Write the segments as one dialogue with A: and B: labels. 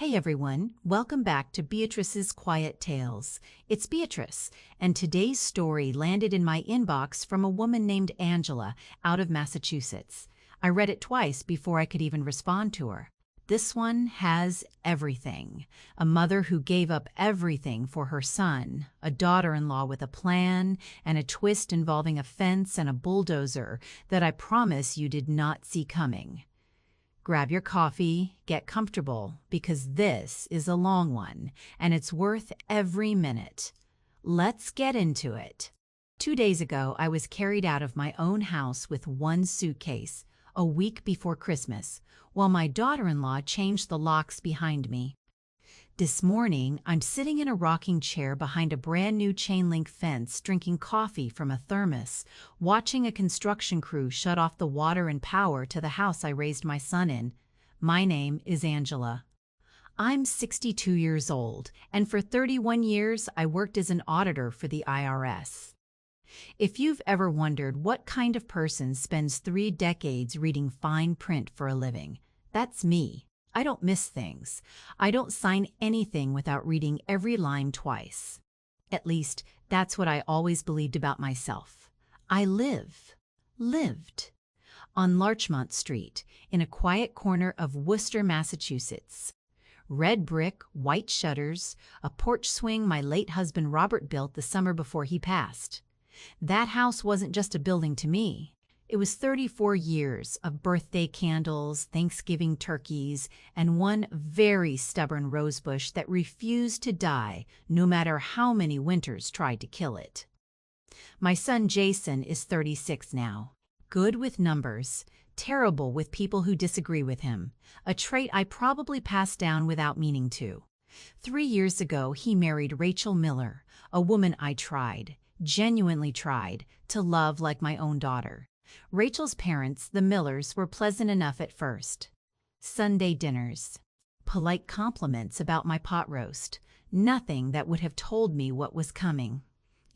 A: Hey everyone, welcome back to Beatrice's Quiet Tales. It's Beatrice, and today's story landed in my inbox from a woman named Angela out of Massachusetts. I read it twice before I could even respond to her. This one has everything. A mother who gave up everything for her son, a daughter-in-law with a plan, and a twist involving a fence and a bulldozer that I promise you did not see coming. Grab your coffee, get comfortable, because this is a long one, and it's worth every minute. Let's get into it. 2 days ago, I was carried out of my own house with one suitcase, a week before Christmas, while my daughter-in-law changed the locks behind me. This morning, I'm sitting in a rocking chair behind a brand-new chain-link fence drinking coffee from a thermos, watching a construction crew shut off the water and power to the house I raised my son in. My name is Angela. I'm 62 years old, and for 31 years I worked as an auditor for the IRS. If you've ever wondered what kind of person spends 3 decades reading fine print for a living, that's me. I don't miss things. I don't sign anything without reading every line twice. At least, that's what I always believed about myself. I lived, on Larchmont Street, in a quiet corner of Worcester, Massachusetts. Red brick, white shutters, a porch swing my late husband Robert built the summer before he passed. That house wasn't just a building to me. It was 34 years of birthday candles, Thanksgiving turkeys, and one very stubborn rosebush that refused to die no matter how many winters tried to kill it. My son Jason is 36 now. Good with numbers, terrible with people who disagree with him, a trait I probably passed down without meaning to. 3 years ago, he married Rachel Miller, a woman I genuinely tried, to love like my own daughter. Rachel's parents, the Millers, were pleasant enough at first. Sunday dinners. Polite compliments about my pot roast. Nothing that would have told me what was coming.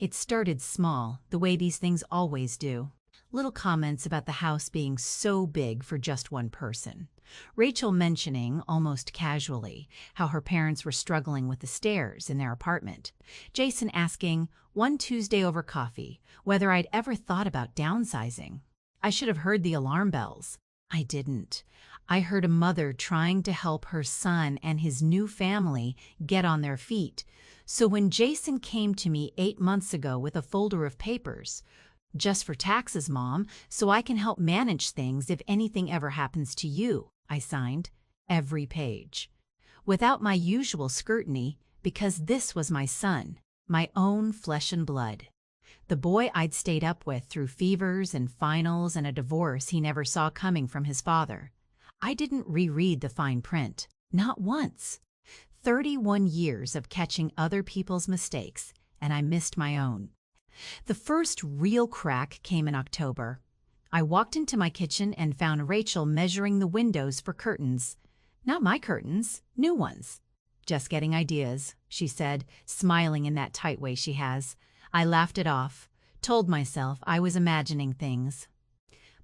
A: It started small, the way these things always do. Little comments about the house being so big for just one person. Rachel mentioning, almost casually, how her parents were struggling with the stairs in their apartment. Jason asking, one Tuesday over coffee, whether I'd ever thought about downsizing. I should have heard the alarm bells. I didn't. I heard a mother trying to help her son and his new family get on their feet. So when Jason came to me 8 months ago with a folder of papers, just for taxes, Mom, so I can help manage things if anything ever happens to you, I signed every page. Without my usual scrutiny, because this was my son, my own flesh and blood. The boy I'd stayed up with through fevers and finals and a divorce he never saw coming from his father. I didn't reread the fine print, not once. 31 years of catching other people's mistakes, and I missed my own. The first real crack came in October. I walked into my kitchen and found Rachel measuring the windows for curtains. Not my curtains, new ones. Just getting ideas, she said, smiling in that tight way she has. I laughed it off, told myself I was imagining things.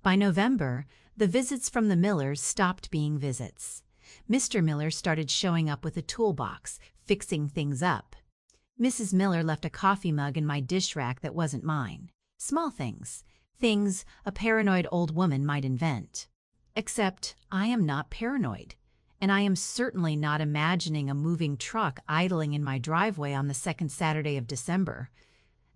A: By November, the visits from the Millers stopped being visits. Mr. Miller started showing up with a toolbox, fixing things up. Mrs. Miller left a coffee mug in my dish rack that wasn't mine. Small things. Things a paranoid old woman might invent. Except I am not paranoid, and I am certainly not imagining a moving truck idling in my driveway on the second Saturday of December.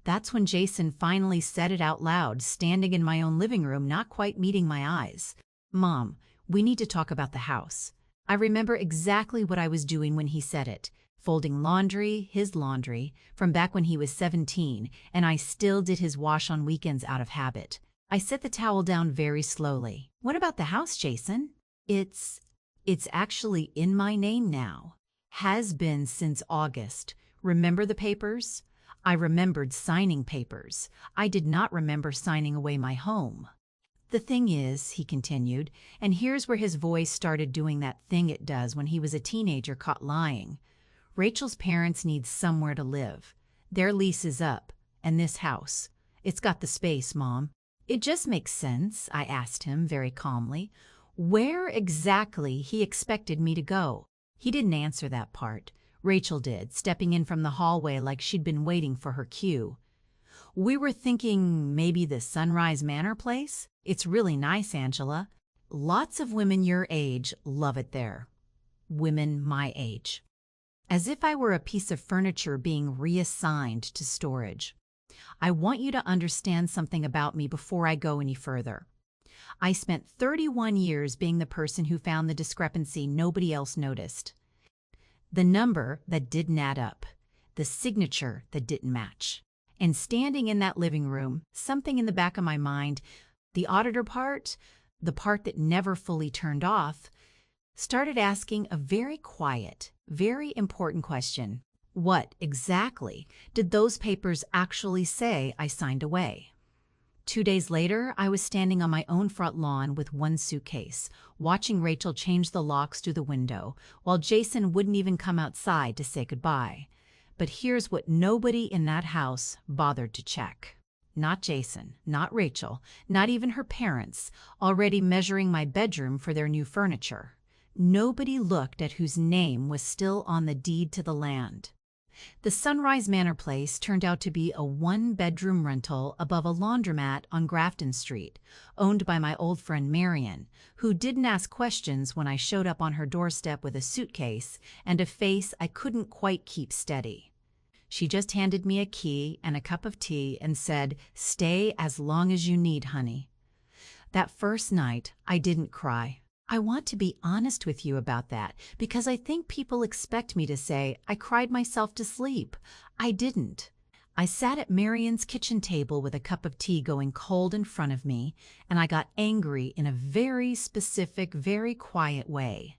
A: That's when Jason finally said it out loud, standing in my own living room, not quite meeting my eyes. Mom, we need to talk about the house. I remember exactly what I was doing when he said it. Folding laundry, his laundry, from back when he was 17, and I still did his wash on weekends out of habit. I set the towel down very slowly. What about the house, Jason? It's actually in my name now. Has been since August. Remember the papers? I remembered signing papers. I did not remember signing away my home. The thing is, he continued, and here's where his voice started doing that thing it does when he was a teenager caught lying. Rachel's parents need somewhere to live. Their lease is up, and this house. It's got the space, Mom. It just makes sense, I asked him very calmly. Where exactly he expected me to go. He didn't answer that part. Rachel did, stepping in from the hallway like she'd been waiting for her cue. We were thinking maybe the Sunrise Manor place? It's really nice, Angela. Lots of women your age love it there. Women my age. As if I were a piece of furniture being reassigned to storage. I want you to understand something about me before I go any further. I spent 31 years being the person who found the discrepancy nobody else noticed. The number that didn't add up. The signature that didn't match. And standing in that living room, something in the back of my mind, the auditor part, the part that never fully turned off, started asking a very quiet, very important question. What exactly did those papers actually say I signed away? 2 days later, I was standing on my own front lawn with one suitcase, watching Rachel change the locks through the window, while Jason wouldn't even come outside to say goodbye. But here's what nobody in that house bothered to check. Not Jason, not Rachel, not even her parents, already measuring my bedroom for their new furniture. Nobody looked at whose name was still on the deed to the land. The Sunrise Manor place turned out to be a one-bedroom rental above a laundromat on Grafton Street, owned by my old friend Marion, who didn't ask questions when I showed up on her doorstep with a suitcase and a face I couldn't quite keep steady. She just handed me a key and a cup of tea and said, "Stay as long as you need, honey." That first night, I didn't cry. I want to be honest with you about that because I think people expect me to say I cried myself to sleep. I didn't. I sat at Marion's kitchen table with a cup of tea going cold in front of me, and I got angry in a very specific, very quiet way.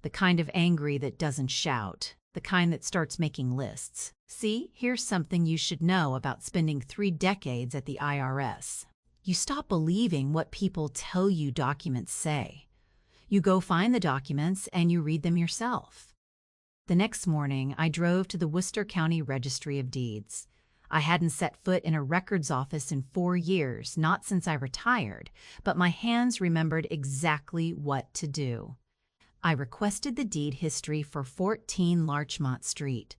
A: The kind of angry that doesn't shout, the kind that starts making lists. See, here's something you should know about spending 3 decades at the IRS. You stop believing what people tell you documents say. You go find the documents and you read them yourself. The next morning, I drove to the Worcester County Registry of Deeds. I hadn't set foot in a records office in 4 years, not since I retired, but my hands remembered exactly what to do. I requested the deed history for 14 Larchmont Street.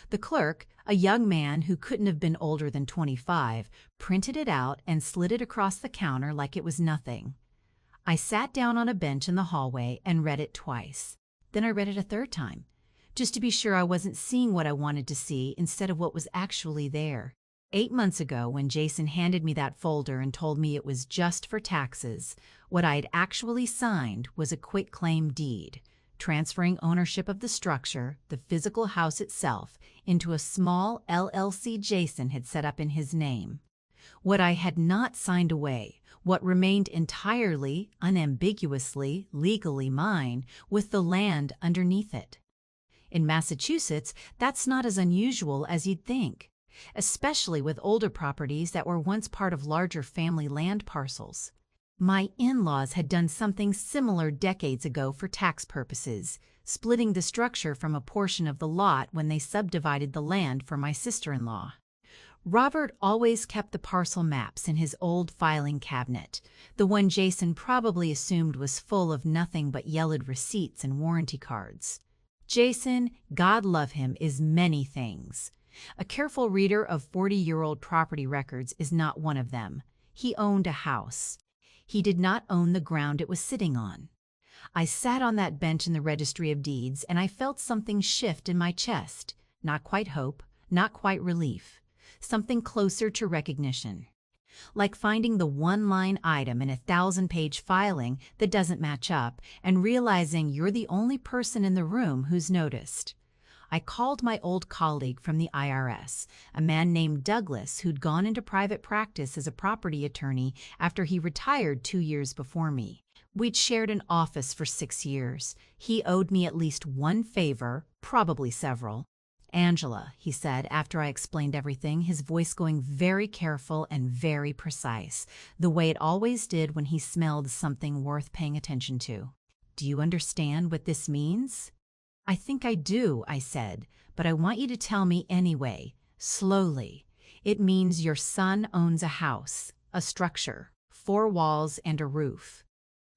A: The clerk, a young man who couldn't have been older than 25, printed it out and slid it across the counter like it was nothing. I sat down on a bench in the hallway and read it twice. Then I read it a third time, just to be sure I wasn't seeing what I wanted to see instead of what was actually there. 8 months ago, when Jason handed me that folder and told me it was just for taxes, what I had actually signed was a quitclaim deed, transferring ownership of the structure, the physical house itself, into a small LLC Jason had set up in his name. What I had not signed away, what remained entirely, unambiguously, legally mine, with the land underneath it. In Massachusetts, that's not as unusual as you'd think, especially with older properties that were once part of larger family land parcels. My in-laws had done something similar decades ago for tax purposes, splitting the structure from a portion of the lot when they subdivided the land for my sister-in-law. Robert always kept the parcel maps in his old filing cabinet, the one Jason probably assumed was full of nothing but yellowed receipts and warranty cards. Jason, God love him, is many things. A careful reader of 40-year-old property records is not one of them. He owned a house. He did not own the ground it was sitting on. I sat on that bench in the Registry of Deeds, and I felt something shift in my chest. Not quite hope, not quite relief. Something closer to recognition. Like finding the one-line item in a 1,000-page filing that doesn't match up and realizing you're the only person in the room who's noticed. I called my old colleague from the IRS, a man named Douglas who'd gone into private practice as a property attorney after he retired 2 years before me. We'd shared an office for 6 years. He owed me at least one favor, probably several. "Angela," he said after I explained everything, his voice going very careful and very precise, the way it always did when he smelled something worth paying attention to. "Do you understand what this means?" "I think I do," I said, "but I want you to tell me anyway, slowly. It means your son owns a house, a structure, 4 walls and a roof."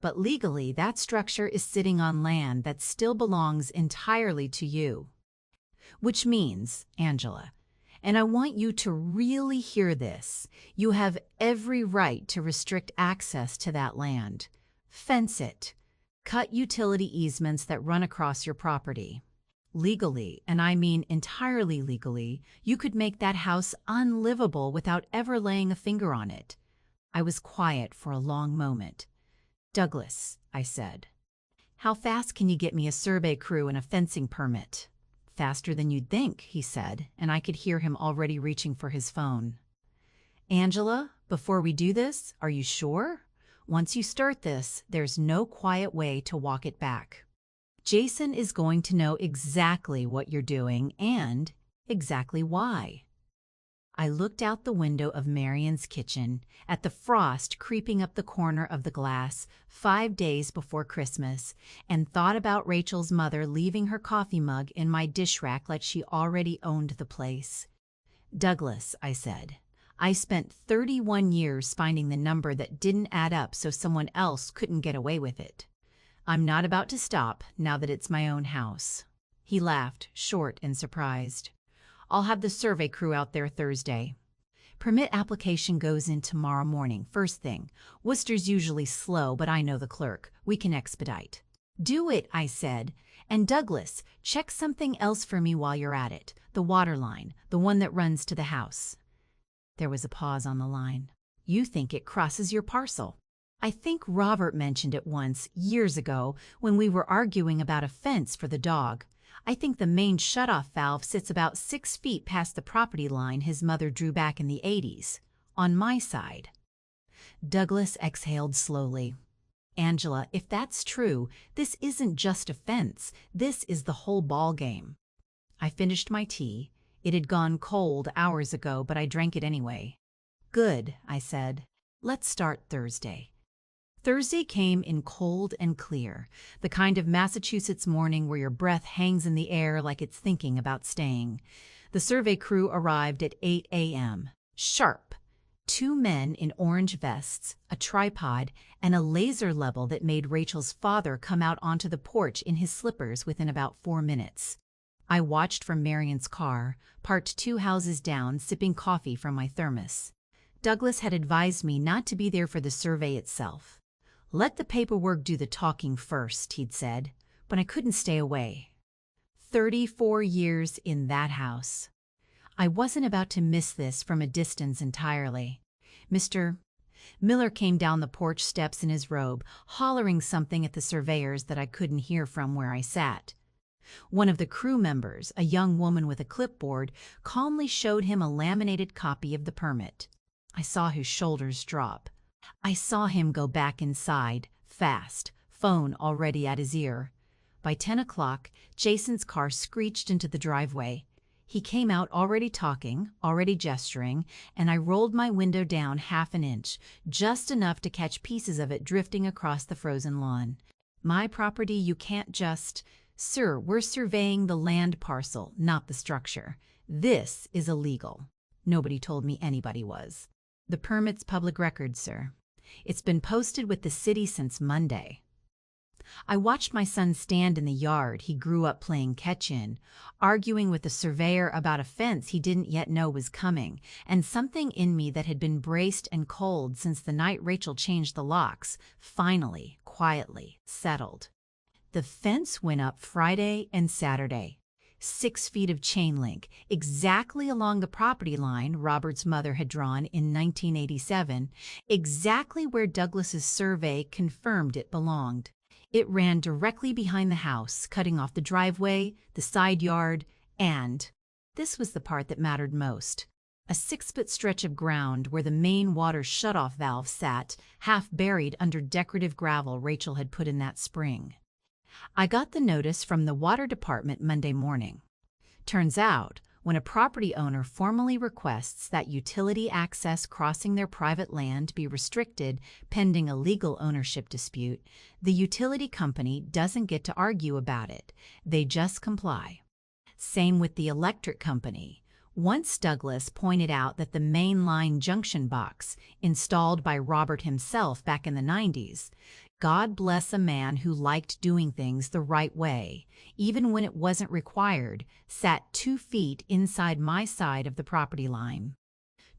A: But legally, that structure is sitting on land that still belongs entirely to you. Which means, Angela, and I want you to really hear this, you have every right to restrict access to that land. Fence it. Cut utility easements that run across your property. Legally, and I mean entirely legally, you could make that house unlivable without ever laying a finger on it. I was quiet for a long moment. Douglas, I said, how fast can you get me a survey crew and a fencing permit? Faster than you'd think, he said, and I could hear him already reaching for his phone. Angela, before we do this, are you sure? Once you start this, there's no quiet way to walk it back. Jason is going to know exactly what you're doing and exactly why. I looked out the window of Marion's kitchen at the frost creeping up the corner of the glass 5 days before Christmas and thought about Rachel's mother leaving her coffee mug in my dish rack like she already owned the place. Douglas, I said, I spent 31 years finding the number that didn't add up so someone else couldn't get away with it. I'm not about to stop now that it's my own house. He laughed, short and surprised. I'll have the survey crew out there Thursday. Permit application goes in tomorrow morning, first thing. Worcester's usually slow, but I know the clerk. We can expedite. Do it, I said. And Douglas, check something else for me while you're at it. The water line, the one that runs to the house. There was a pause on the line. You think it crosses your parcel. I think Robert mentioned it once, years ago, when we were arguing about a fence for the dog. I think the main shutoff valve sits about 6 feet past the property line his mother drew back in the 80s, on my side. Douglas exhaled slowly. Angela, if that's true, this isn't just a fence. This is the whole ballgame. I finished my tea. It had gone cold hours ago, but I drank it anyway. Good, I said. Let's start Thursday. Thursday came in cold and clear, the kind of Massachusetts morning where your breath hangs in the air like it's thinking about staying. The survey crew arrived at 8 a.m. Sharp. 2 men in orange vests, a tripod, and a laser level that made Rachel's father come out onto the porch in his slippers within about 4 minutes. I watched from Marion's car, parked 2 houses down, sipping coffee from my thermos. Douglas had advised me not to be there for the survey itself. Let the paperwork do the talking first, he'd said, but I couldn't stay away. 34 years in that house. I wasn't about to miss this from a distance entirely. Mr. Miller came down the porch steps in his robe, hollering something at the surveyors that I couldn't hear from where I sat. One of the crew members, a young woman with a clipboard, calmly showed him a laminated copy of the permit. I saw his shoulders drop. I saw him go back inside, fast, phone already at his ear. By 10 o'clock, Jason's car screeched into the driveway. He came out already talking, already gesturing, and I rolled my window down half an inch, just enough to catch pieces of it drifting across the frozen lawn. My property, you can't just... Sir, we're surveying the land parcel, not the structure. This is illegal. Nobody told me anybody was. The permit's public record, sir. It's been posted with the city since Monday. I watched my son stand in the yard he grew up playing catch-in, arguing with the surveyor about a fence he didn't yet know was coming, and something in me that had been braced and cold since the night Rachel changed the locks, finally, quietly, settled. The fence went up Friday and Saturday. 6 feet of chain link, exactly along the property line Robert's mother had drawn in 1987, exactly where Douglas's survey confirmed it belonged. It ran directly behind the house, cutting off the driveway, the side yard, and, this was the part that mattered most, a 6-foot stretch of ground where the main water shutoff valve sat, half buried under decorative gravel Rachel had put in that spring. I got the notice from the water department Monday morning. Turns out, when a property owner formally requests that utility access crossing their private land be restricted pending a legal ownership dispute, the utility company doesn't get to argue about it. They just comply. Same with the electric company. Once Douglas pointed out that the main line junction box, installed by Robert himself back in the 90s, God bless a man who liked doing things the right way, even when it wasn't required, sat 2 feet inside my side of the property line.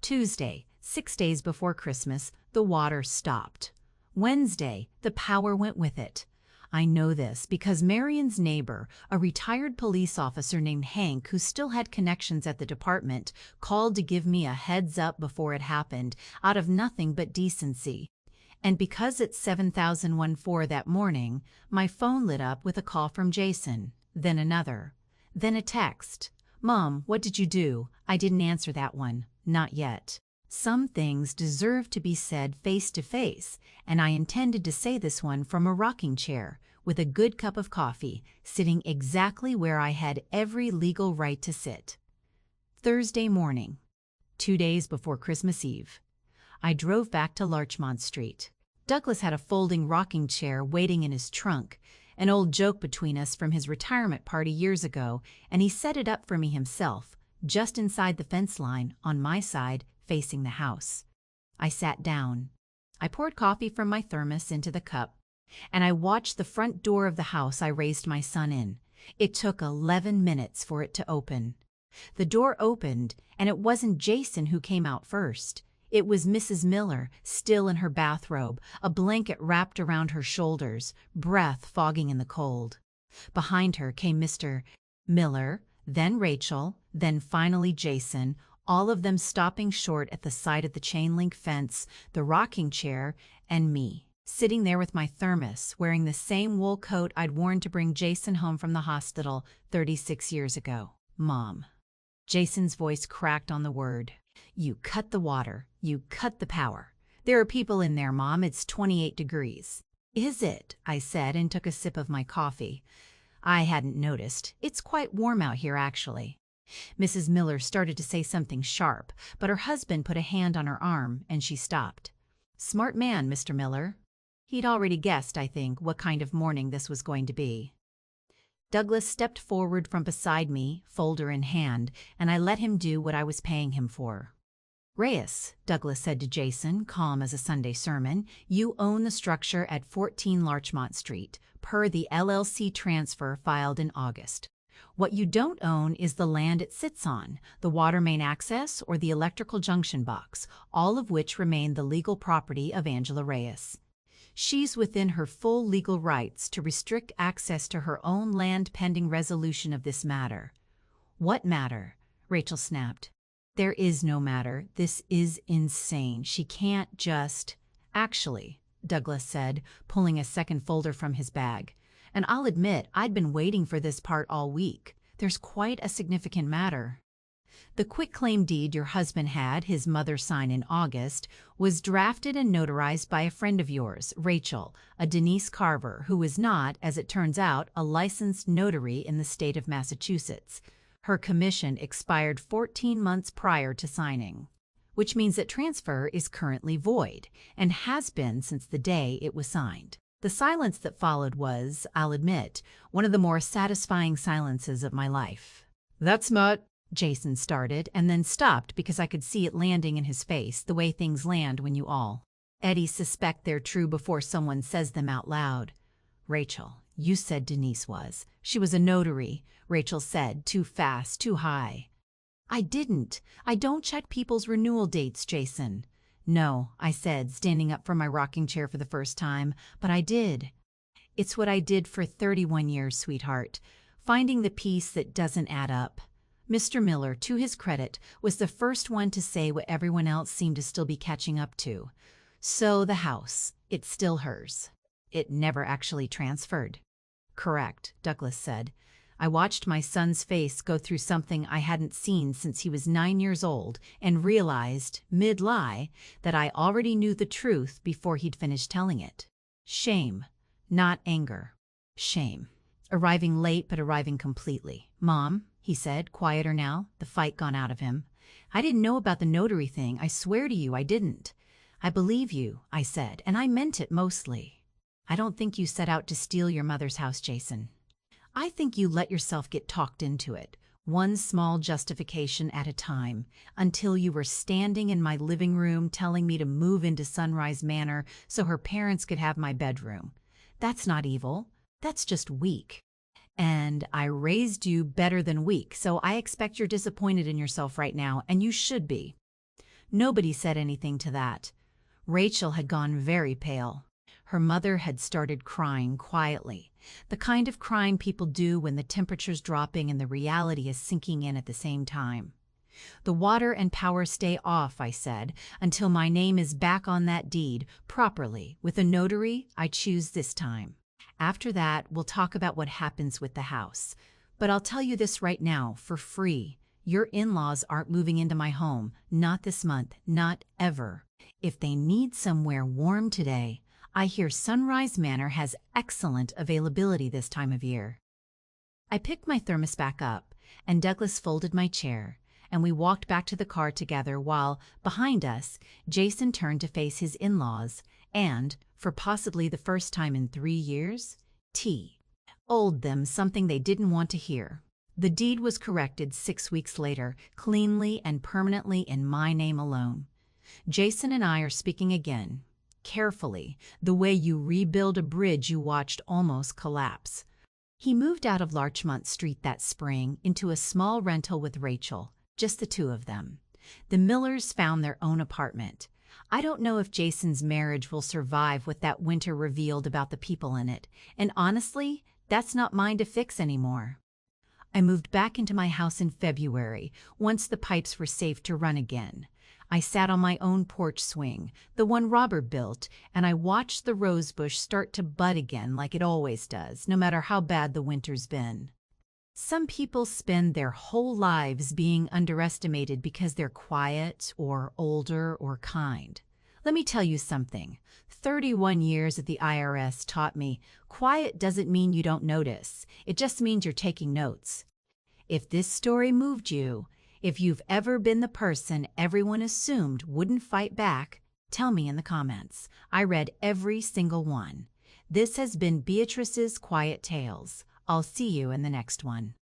A: Tuesday, 6 days before Christmas, the water stopped. Wednesday, the power went with it. I know this because Marion's neighbor, a retired police officer named Hank who still had connections at the department, called to give me a heads up before it happened, out of nothing but decency. And because it's 7014 that morning, my phone lit up with a call from Jason, then another, then a text. "Mom, what did you do?" I didn't answer that one. Not yet. Some things deserve to be said face to face, and I intended to say this one from a rocking chair, with a good cup of coffee, sitting exactly where I had every legal right to sit. Thursday morning, 2 days before Christmas Eve. I drove back to Larchmont Street. Douglas had a folding rocking chair waiting in his trunk, an old joke between us from his retirement party years ago, and he set it up for me himself, just inside the fence line, on my side, facing the house. I sat down. I poured coffee from my thermos into the cup, and I watched the front door of the house I raised my son in. It took 11 minutes for it to open. The door opened, and it wasn't Jason who came out first. It was Mrs. Miller, still in her bathrobe, a blanket wrapped around her shoulders, breath fogging in the cold. Behind her came Mr. Miller, then Rachel, then finally Jason, all of them stopping short at the sight of the chain-link fence, the rocking chair, and me, sitting there with my thermos, wearing the same wool coat I'd worn to bring Jason home from the hospital 36 years ago. "Mom." Jason's voice cracked on the word. "You cut the water. You cut the power. There are people in there, Mom. It's 28 degrees. "Is it?" I said and took a sip of my coffee. I hadn't noticed. It's quite warm out here, actually. Mrs. Miller started to say something sharp, but her husband put a hand on her arm and she stopped. "Smart man, Mr. Miller." He'd already guessed, I think, what kind of morning this was going to be. Douglas stepped forward from beside me, folder in hand, and I let him do what I was paying him for. "Reyes," Douglas said to Jason, calm as a Sunday sermon, "you own the structure at 14 Larchmont Street, per the LLC transfer filed in August. What you don't own is the land it sits on, the water main access, or the electrical junction box, all of which remain the legal property of Angela Reyes. She's within her full legal rights to restrict access to her own land pending resolution of this matter." "What matter?" Rachel snapped. "There is no matter. This is insane. She can't just—" "Actually," Douglas said, pulling a second folder from his bag, "and I'll admit I'd been waiting for this part all week. There's quite a significant matter. The quitclaim deed your husband had his mother sign in August was drafted and notarized by a friend of yours, Rachel, a Denise Carver, who is not, as it turns out, a licensed notary in the state of Massachusetts. Her commission expired 14 months prior to signing, which means that transfer is currently void and has been since the day it was signed." The silence that followed was, I'll admit, one of the more satisfying silences of my life. "That's smart," Jason started, and then stopped because I could see it landing in his face, the way things land when you all Eddie suspect they're true before someone says them out loud. "Rachel, you said Denise was. She was a notary," Rachel said, too fast, too high. "I didn't. I don't check people's renewal dates, Jason." "No," I said, standing up from my rocking chair for the first time, "but I did. It's what I did for 31 years, sweetheart, finding the piece that doesn't add up." Mr. Miller, to his credit, was the first one to say what everyone else seemed to still be catching up to. "So the house, it's still hers. It never actually transferred." "Correct," Douglas said. I watched my son's face go through something I hadn't seen since he was 9 years old and realized, mid-lie, that I already knew the truth before he'd finished telling it. Shame, not anger. Shame. Arriving late but arriving completely. "Mom," he said, quieter now, the fight gone out of him. "I didn't know about the notary thing. I swear to you I didn't." "I believe you," I said, "and I meant it mostly. I don't think you set out to steal your mother's house, Jason. I think you let yourself get talked into it. one small justification at a time, until you were standing in my living room telling me to move into Sunrise Manor so her parents could have my bedroom. That's not evil. That's just weak. And I raised you better than weak, so I expect you're disappointed in yourself right now, and you should be. Nobody said anything to that. Rachel had gone very pale. Her mother had started crying quietly, the kind of crying people do when the temperature's dropping and the reality is sinking in at the same time. The water and power stay off, I said, until my name is back on that deed, properly, with a notary I choose this time. After that, we'll talk about what happens with the house. But I'll tell you this right now, for free. Your in-laws aren't moving into my home, not this month, not ever. If they need somewhere warm today, I hear Sunrise Manor has excellent availability this time of year. I picked my thermos back up, and Douglas folded my chair, and we walked back to the car together while, behind us, Jason turned to face his in-laws and, for possibly the first time in 3 years, told them something they didn't want to hear. The deed was corrected 6 weeks later, cleanly and permanently in my name alone. Jason and I are speaking again, carefully, the way you rebuild a bridge you watched almost collapse. He moved out of Larchmont Street that spring into a small rental with Rachel, just the two of them. The Millers found their own apartment. I don't know if Jason's marriage will survive what that winter revealed about the people in it, and honestly, that's not mine to fix anymore. I moved back into my house in February, once the pipes were safe to run again. I sat on my own porch swing, the one Robert built, and I watched the rosebush start to bud again like it always does, no matter how bad the winter's been. Some people spend their whole lives being underestimated because they're quiet or older or kind. Let me tell you something. 31 years at the IRS taught me quiet doesn't mean you don't notice. It just means you're taking notes. If this story moved you, if you've ever been the person everyone assumed wouldn't fight back, tell me in the comments. I read every single one. This has been Beatrice's Quiet Tales. I'll see you in the next one.